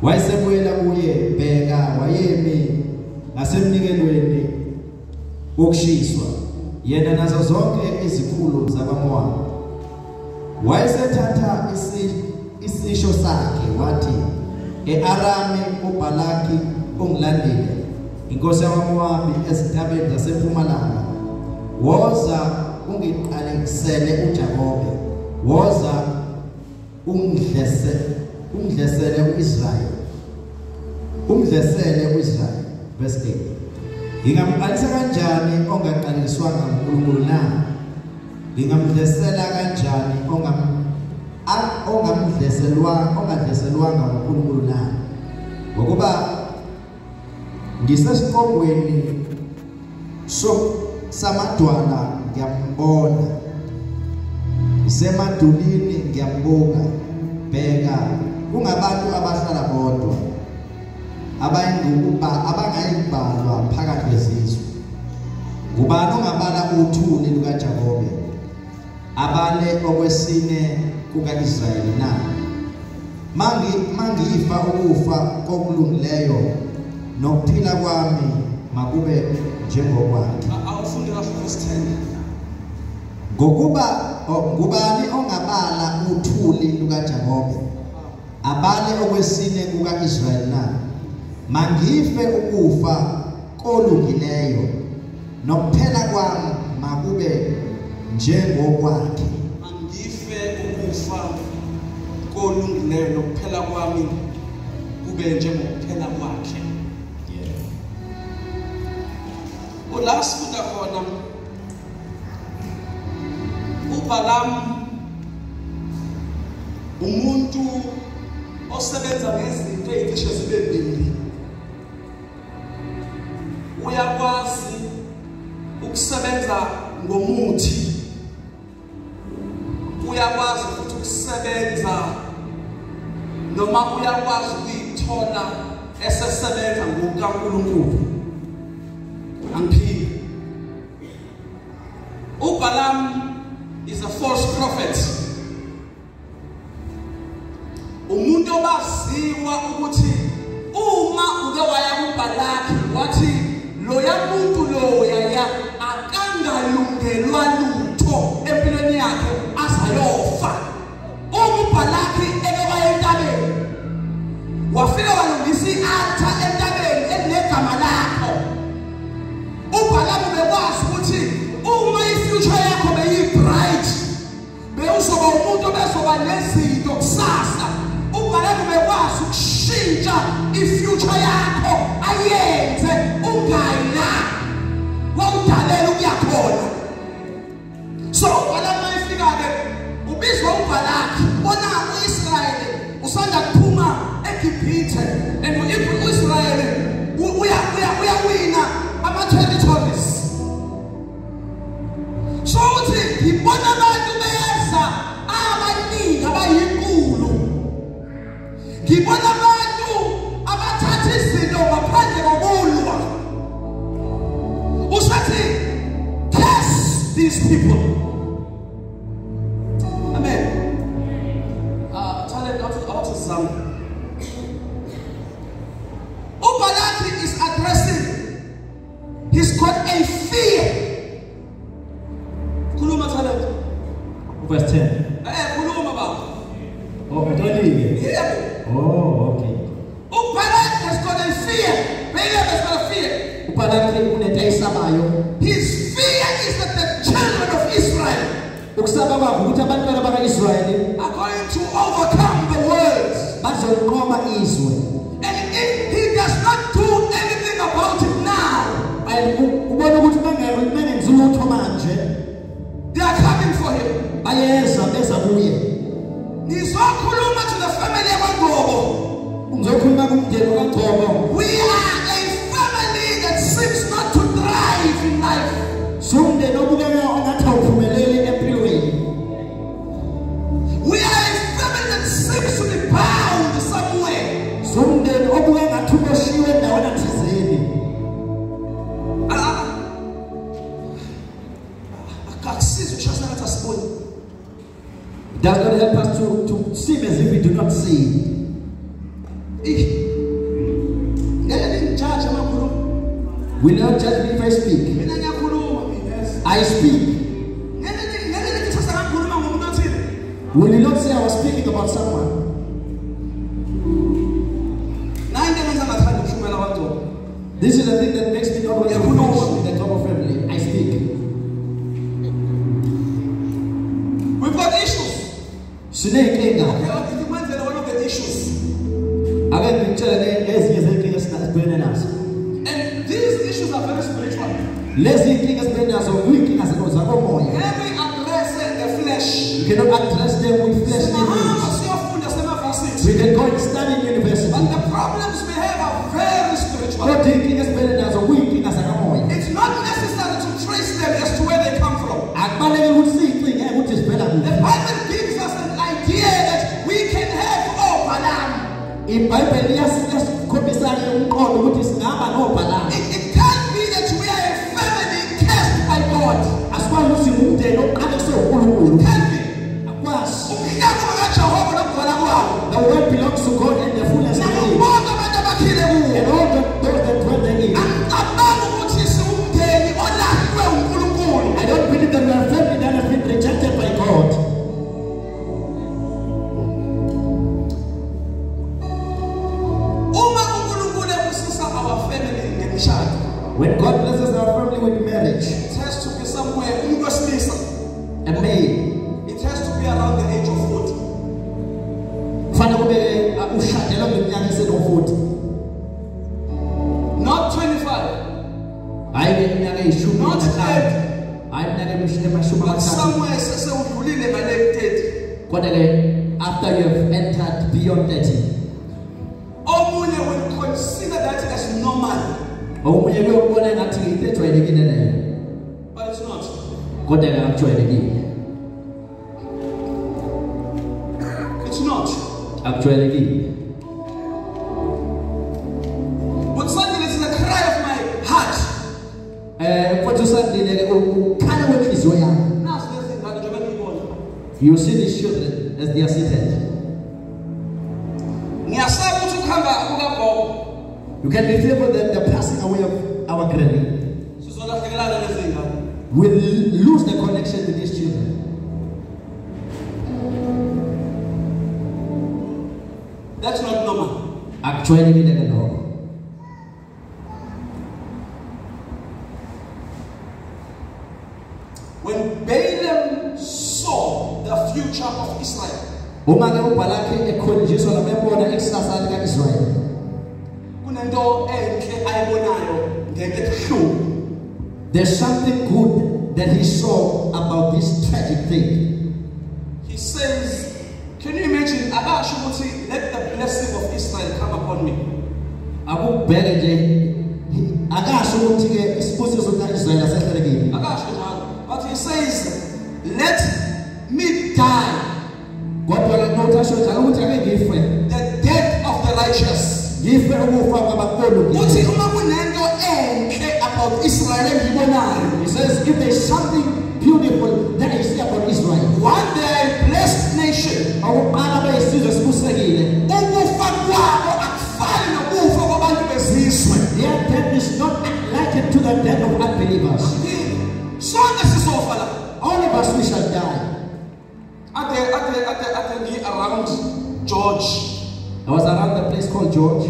Wayesebuyela kuye bheka wayemi ngasemnikelweni wokushiswa yena nazo zonke izikhulu zabaMowabi. Wayesethatha isisho sakhe wathi eArami uBalaki ungilandile inkosi yabaMowabi ezintabeni zasempumalanga. Woza ungiqalekisele uJakobe, woza ungidlesele uIsrael, ungidlesele uIsrael. Verse 8. Ngingamqalisa kanjani ongaqaliswanga uNkulunkulu na? Ngingamdlesela kanjani ongadleselwanga uNkulunkulu na? Ngokuba ngisesiqongweni samadwala ngiyambona, isemadulini ngiyambuka. Bheka kungabantu abahlala bodwa abangayibhalwa phakathi kwezizwe. Ngubani ongabala uthuli lukaJakobe, abale okwesine kuka-Israyeli na? Mangifa ukufa kokulungileyo nokuphila kwami makube njengokwakhe. Awufundi kahle verse 10. Ngubani ongabala uthuli lukaJakobe, abale okwesine kuka-Israyeli na? Mangife ukufa kolungileyo nokuphela kwami makube njengokwakhe. Mangife ukufa kolungileyo nokuphela kwami kube njengokuphela kwakhe. La sifunda khona uBalaam umuntu osebenza ngezinto ezicishe zibe mbili. Uyakwazi ukusebenza ngomuthi, uyakwazi futhi ukusebenza noma uyakwazi ukuyithola esesebenza ngokaNkulunkulu. Angiphile. uBalaam is a false prophet. Umuntu obaziwa ukuthi uma uke waya kuBalaki wathi loya muntu loya akangalungelwa lutho empilweni yakhe azayofa. uBalaki eke waya entabeni wafika walungisa i-altar entabeni elinegama lakho. uBalaam bekwazi ukuthi uma i-future yakho beyi-bright, bewuzoba umuntu obezoba nezinto kusasa. uBalaam bekwazi ukushintsha i-future yakho ayenze ungayina wawudalela ukuyakhona. So uBalaam mayifika-ke ubizwa uBalaki, bona u-Israyeli usanda kuphuma eGibhithe and u-Israyeli uyawina ama-territories. So uthi ngibona abantu beza abaningi abayinkulu, ngibona abantu abathatha izinto ngaphandle kokulwa. Usathi curse these people. Amen. Tell out to some. uBalaki is addressing, he's got a fear. Kuluma talent. Verse 10. Kuluma ba. Oh, yeah. Oh, okay. uBalaki has got a fear. Balaam has got a fear. uBalaki unetayisabayo. His fear is that the children of Israel ukusaba kwabo ukuthi abantwana baka-Israyeli are going to overcome the world. bazonqoba izwe. And if he does not do anything about it now, ubona ukuthi bengenzi lutho manje, they are coming for him. bayeza beza kuye. Nizokhuluma to the family kagogo. Ngizokhuluma kumndeni kaGogo. We are a family that seems not to thrive in life. Sumndeni obukeka ongathi awuphumeleli empilweni. We are a family that seems to be bound somewhere. Sumndeni obukeka ngathi uboshiwe endaweni thizeni. Does not help us to seem as if we do not see. Will you not judge me if I speak? I speak. Will you not say I was speaking about someone? This is the thing that makes me not want to preach in the top of family. I speak. We've got issues. Okay, one of the issues. And these issues are very spiritual. Can we address the flesh? You cannot address them with fleshly things. We can go and study in university. But the problems we have are very spiritual. It's not necessary to trace them as to where they come from. The Bible gives us an idea that we can have Balam. It can't be that we are a family cursed by God. The word belongs to God and the fullness of it. And all those that dwell therein. I don't believe that we are family that has been rejected by God. When God blesses our family with marriage, it has to be somewhere. A male. It has to be around the age of 40. Not 25. Not 30. But somewhere after you have entered beyond 30. Omunye will consider that as normal. But it's not. It's not. Actually. But suddenly it's the cry of my heart. You see these children as they are seated. You can be fearful that the passing away of our granny will lose the connection with these children. That's not normal. Actually, we never know. When Balaam saw the future of Israel, there's something good that he saw about this tragic thing. He says, can you imagine, let the blessing of Israel come upon me. But he says, let me die the death of the righteous. He says, if there's something beautiful that I see about Israel, one day a blessed nation, their death is not likened to the death of unbelievers. All of us, we shall die. Around George, I was around the place called George,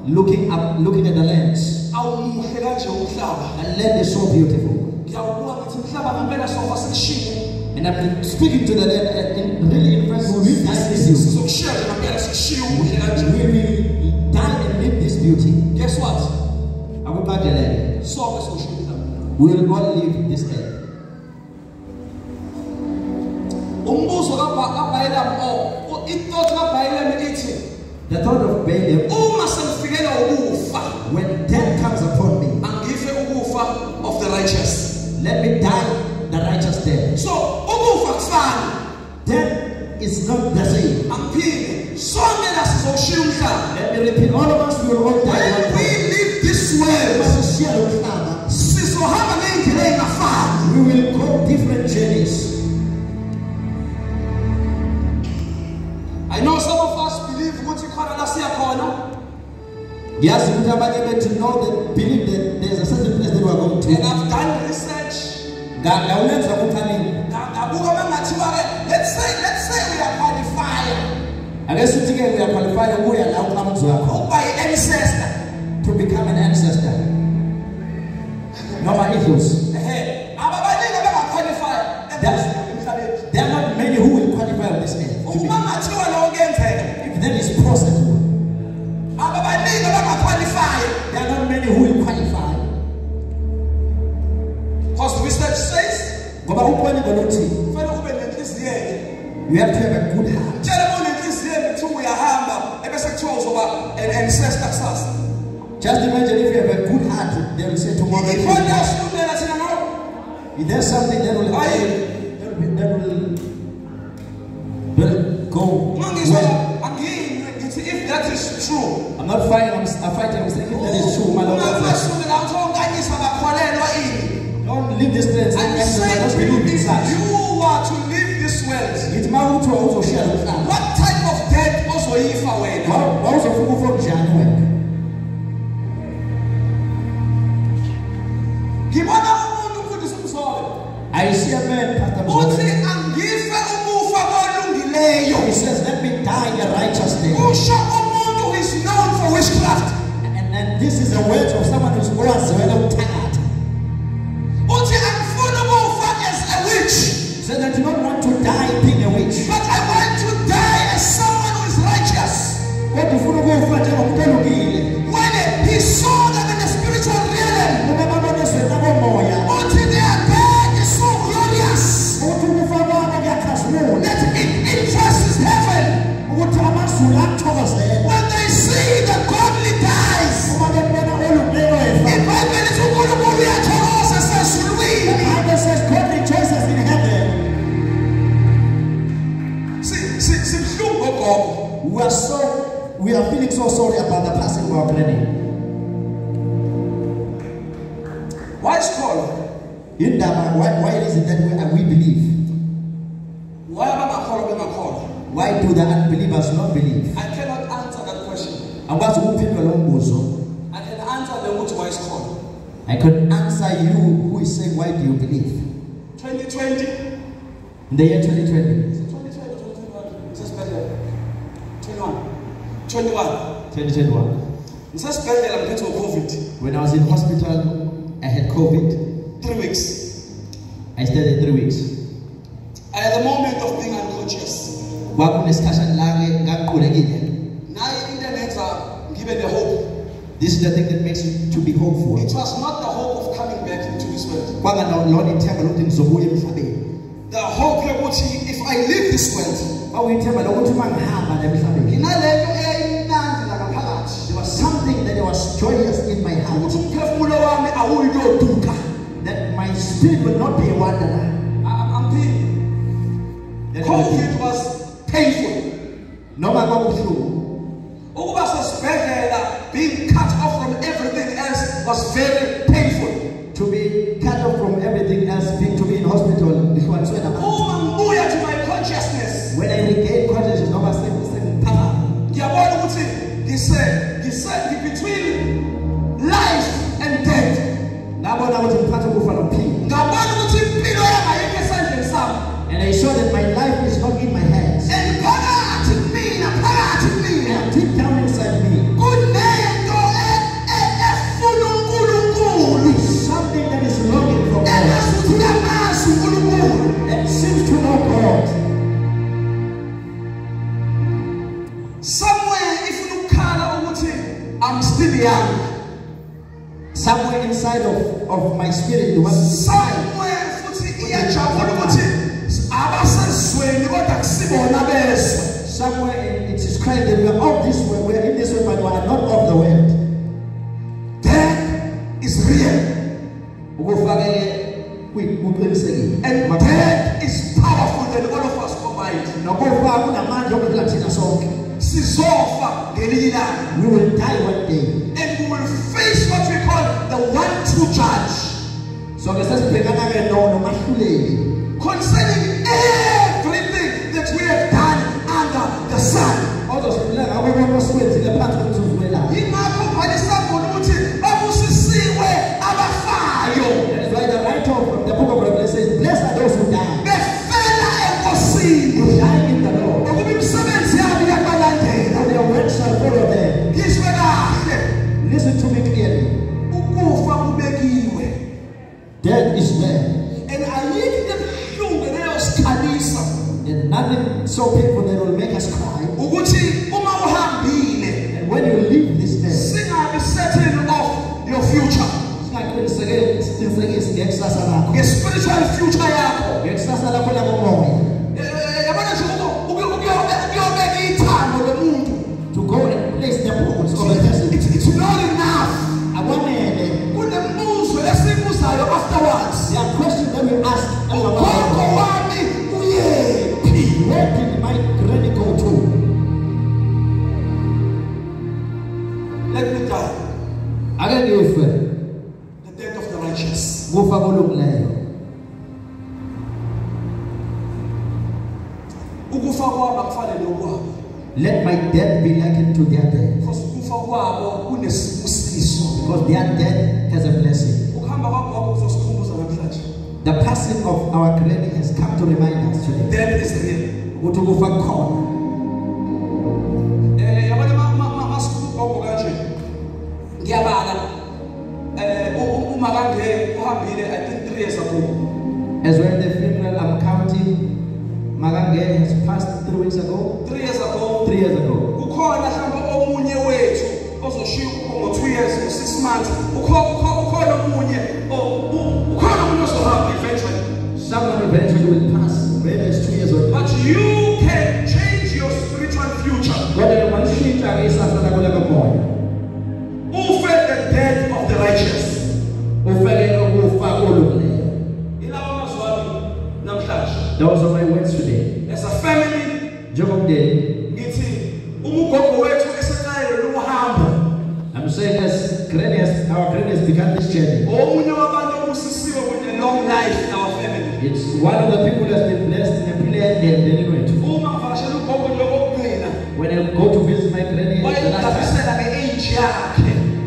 looking at the lands. The land is so beautiful. And I've been speaking to the land and really impressed with this. We will die and live this beauty. Guess what? I will back the land. We will all live this day. The thought of Balaam, when death comes upon me, angife ukufa of the righteous. Let me die the righteous death. So ukufa kufana. Death is not the same. Let me repeat, all of us will all die. When we leave this world, we will go different journeys. I know some of us believe what you call Yes, to know that, believe that there's a certain place that we are going to. And I've done research. Let's say we are qualified. I guess we are qualified by ancestor to become an ancestor. No more issues. There are not many who will qualify on this earth. If there is process. There are not many who will qualify. Because the research says you have to have a good heart. Just imagine if you have a good heart, they will say tomorrow. If there's something that will go well. If that is true, I'm not fighting, I'm fighting, I'm saying if that is true, my Lord. Don't leave this place. I'm saying to you, if you are to leave this world, what type of death also if away? I see a man, Pastor. He says, let me die a righteous death. Who is known for witchcraft? And this is a word of someone who's always tired. As a witch. So that you don't want to die being a witch. But I want to die as someone who is righteous. When he saw them in the spiritual realm, until their death is so glorious that it interests heaven. When they see the godly dies, the Bible says God rejoices in heaven. We are feeling so sorry about the passing of our granny. Why is called? Why is it that we believe? Why am I called? Why do the unbelievers not believe? I cannot answer that question. I can answer the why is called. I could answer you who is saying, why do you believe? 2020. In the year 2020. 2021. When I was in hospital, I had COVID. 3 weeks. I stayed there 3 weeks. I had a moment of being unconscious. Now internet are given the hope. This is the thing that makes you to be hopeful. It was not the hope of coming back into this world. The hope that if I leave this world, there was something that was joyous in my heart. That my spirit will not be a wanderer. I'm being. COVID was painful. No matter being cut off from everything else was very painful. To be cut off from everything else, to be in hospital. To my consciousness. When I regain consciousness, no matter Papa. He said between life and death. And I saw that my life is not in my hands. And deep down inside me, something that is longing for God, that seems to know God. Somewhere, if you look I'm still young. Somewhere inside of my spirit, somewhere it is crying that we are of this world, we are in this world, but we are not of the world. Death is real. And death is powerful than all of us combined. We will die one day. And we will face what we call the one true judge. Concerning everything that we have done under the sun. so painful that it will make us cry. And when you leave this earth, singabi setting off your future. Your spiritual future yakho. To go and place the bones of a person. It's not enough. Afterwards, there are questions that we ask. Where did my granny go to? Let me die. Angife. The death of the righteous. Ukufa kolungileyo. Ukufa kwabo akufanele okwabo. Let my death be likened to their death. Because ukufa kwabo kunesibusiso. Because their death has a blessing. Ukuhamba kwabo kuzosikhumbuza namhlanje. The passing of our granny has come to remind us today. Death is real. Ukuthi ukufa khona. Yabona masikhumbuza kanje. Ngiyabala. Uma kanje uhambile I think 3 years ago. As when the funeral I'm counting, Magange has passed 3 weeks ago. 3 years ago. 3 years ago. Ukhona hamba omunye wethu ozoshiya ngo 2 years or 6 months. Ukhona omunye ozohamba eventually. Someone eventually will pass. Whether it's 2 years or. But you can change your spiritual future. Ufe the death of the righteous. Those are my words today. As a family, I'm saying as our granny has begun this journey. With a long life in our family. It's one of the people that's been blessed in a pillar anyway. When I go to visit my granny,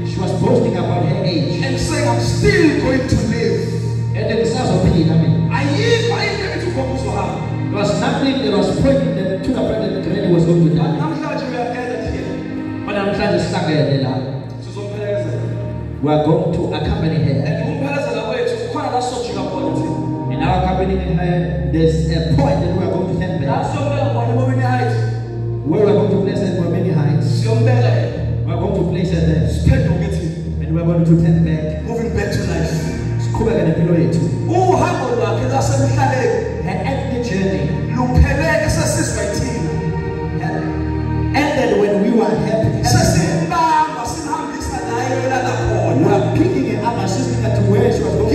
she was boasting about her age and saying, I'm still going to live. And the results of it, there was nothing that was pointing to the fact that granny was going to die. But I'm trying to stagger her. We are going to accompany her. In our accompanying her, there's a point that we are going to turn back. Where we are going to place her for many heights. We are going to place her there. And we are going to turn back. Moving back to life. Her earthly journey ended when we were happy. We were picking her up, assisting her to where she was going.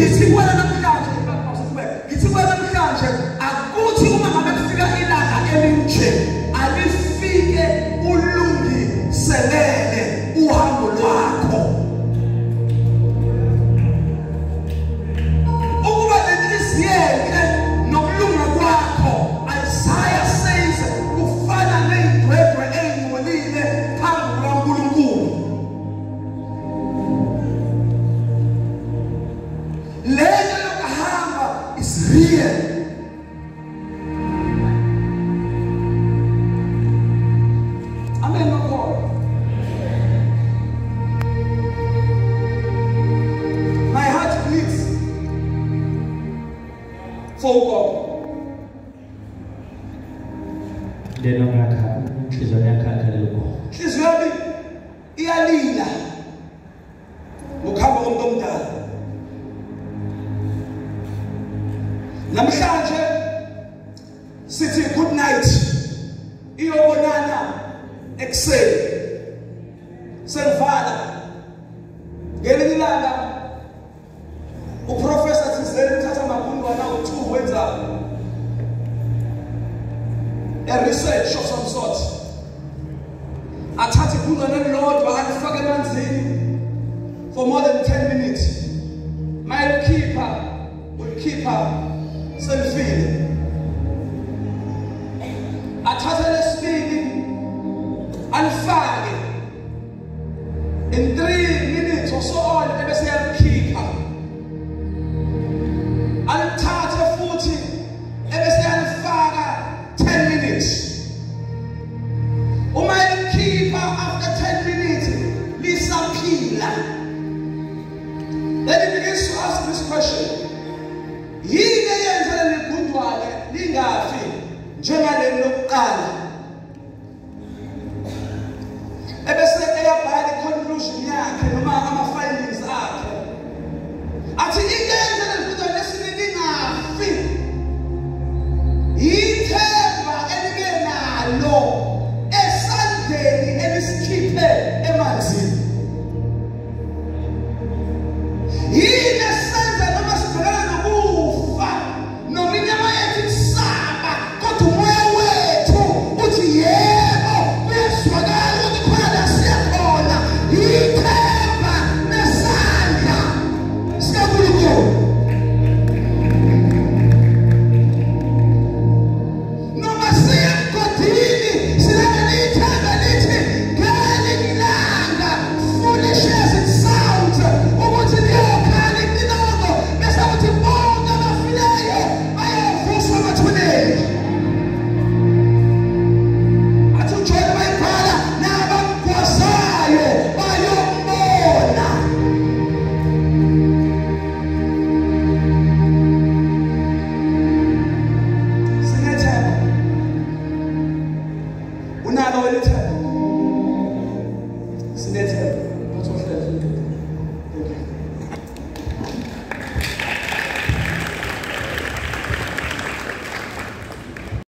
Namhlanje sithi good night iyobonana ekseni selvala ngelinye ilanga uprofessor Thizeni uthatha amagundwana u2 wenza a research of some sort athathe igundwana elilodwa alifake emanzini for more than 10 minutes my keeper selfie athatha lesibili alifake in 3 minutes or so on ebese yakhipha alithatha futhi ebese alifaka 10 minutes uma yakhipha after 10 minutes lisaphila. Then he begins to ask this question. Yini yenza legundwane lingafi njengaleli lokuqala